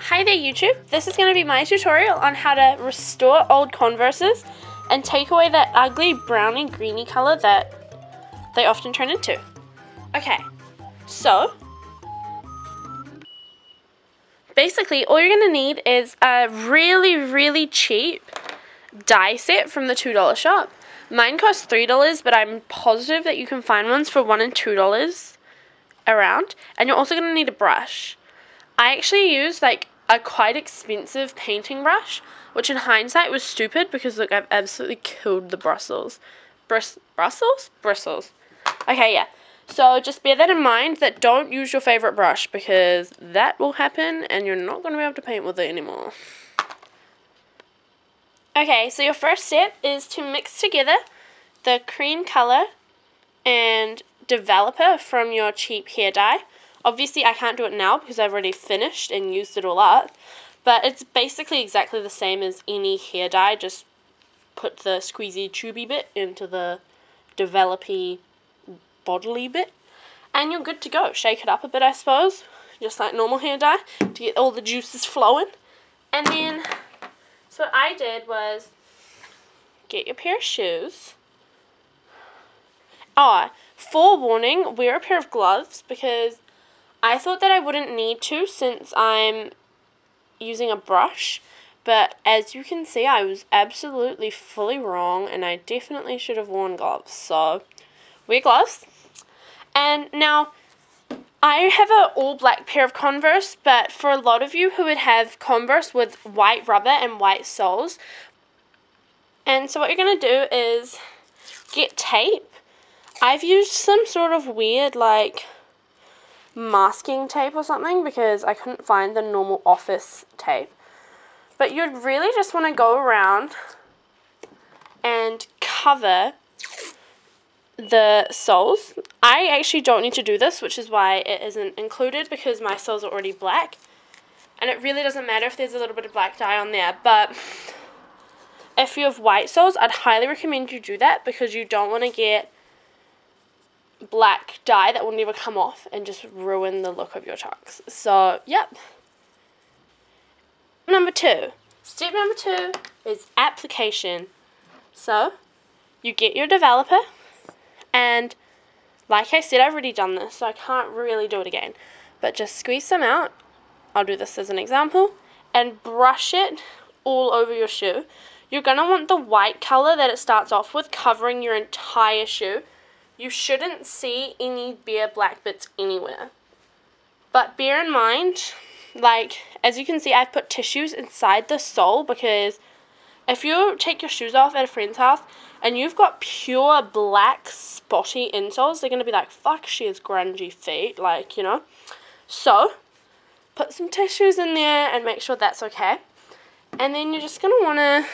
Hi there YouTube, this is going to be my tutorial on how to restore old Converses and take away that ugly browny greeny colour that they often turn into. Okay, so basically all you're going to need is a really cheap dye set from the $2 shop. Mine costs $3, but I'm positive that you can find ones for $1 and $2 around, and you're also going to need a brush. I actually used like a quite expensive painting brush, which in hindsight was stupid because look, I've absolutely killed the bristles. Bristles? Okay, yeah. So just bear that in mind, that don't use your favorite brush because that will happen and you're not going to be able to paint with it anymore. Okay, so your first step is to mix together the cream color and developer from your cheap hair dye. Obviously, I can't do it now because I've already finished and used it all up, but it's basically exactly the same as any hair dye. Just put the squeezy tubey bit into the developy bodily bit, and you're good to go. Shake it up a bit, I suppose, just like normal hair dye, to get all the juices flowing. And then, so what I did was get your pair of shoes. Oh, forewarning, wear a pair of gloves because I thought that I wouldn't need to since I'm using a brush, but as you can see, I was absolutely fully wrong and I definitely should have worn gloves. So, wear gloves. And now, I have an all black pair of Converse, but for a lot of you who would have Converse with white rubber and white soles, and so what you're going to do is get tape. I've used some sort of weird like masking tape or something because I couldn't find the normal office tape. But you'd really just want to go around and cover the soles. I actually don't need to do this, which is why it isn't included because my soles are already black. And it really doesn't matter if there's a little bit of black dye on there, but if you have white soles, I'd highly recommend you do that because you don't want to get black dye that will never come off and just ruin the look of your chucks. So, yep. Step number two is application. So, you get your developer, and like I said, I've already done this, so I can't really do it again. But just squeeze some out. I'll do this as an example. And brush it all over your shoe. You're going to want the white color that it starts off with covering your entire shoe. You shouldn't see any bare black bits anywhere. But bear in mind, like, as you can see, I've put tissues inside the sole because if you take your shoes off at a friend's house and you've got pure black spotty insoles, they're going to be like, fuck, she has grungy feet, like, you know. So, put some tissues in there and make sure that's okay. And then you're just going to want to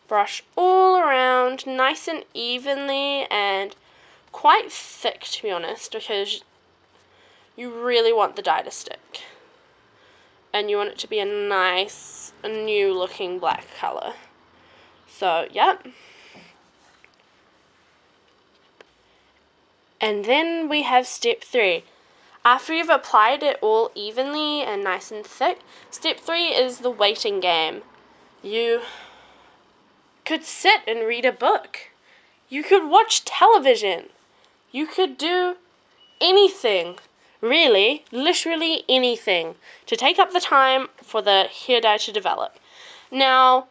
brush all around nice and evenly and quite thick, to be honest, because you really want the dye to stick. And you want it to be a nice, new looking black colour. So, yep. And then we have step 3. After you've applied it all evenly and nice and thick, step 3 is the waiting game. You could sit and read a book. You could watch television. You could do anything, really, literally anything, to take up the time for the hair dye to develop. Now,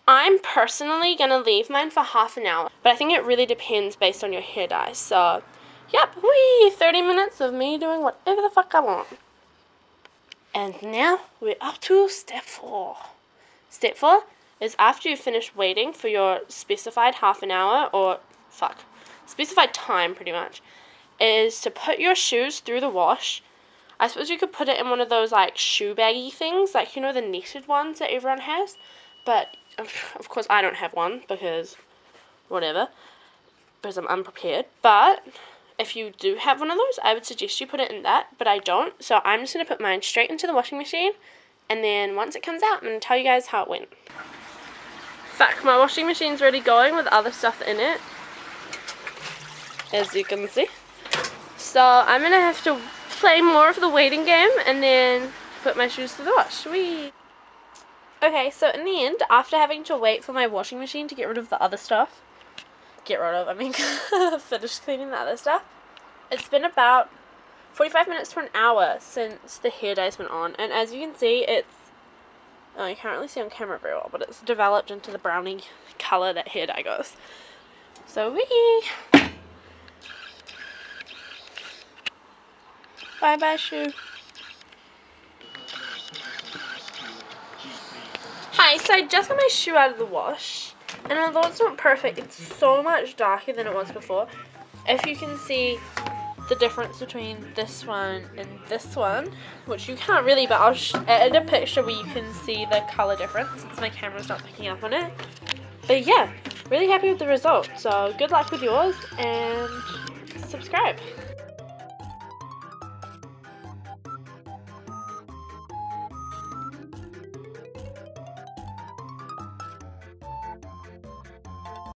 I'm personally going to leave mine for half an hour, but I think it really depends based on your hair dye. So, yep, 30 minutes of me doing whatever the fuck I want. And now we're up to step 4. Step 4 is after you've finished waiting for your specified half an hour, or specified time pretty much, is to put your shoes through the wash. I suppose you could put it in one of those like shoe baggy things, like, you know, the knitted ones that everyone has, but of course I don't have one because whatever, because I'm unprepared. But if you do have one of those, I would suggest you put it in that, but I don't, so I'm just going to put mine straight into the washing machine, and then once it comes out, I'm going to tell you guys how it went. Fuck, my washing machine's already going with other stuff in it, as you can see. So I'm going to have to play more of the waiting game and then put my shoes through the wash. Whee! Okay, so in the end, after having to wait for my washing machine to get rid of the other stuff, finish cleaning the other stuff, it's been about 45 minutes to an hour since the hair dye's been on, and as you can see, oh, you can't really see on camera very well, but it's developed into the browning colour that hair dye goes. So bye bye shoe. Hi, so I just got my shoe out of the wash, and although it's not perfect, it's so much darker than it was before. If you can see the difference between this one and this one, which you can't really, but I'll edit a picture where you can see the colour difference since my camera's not picking up on it. But yeah, really happy with the result, so good luck with yours and subscribe.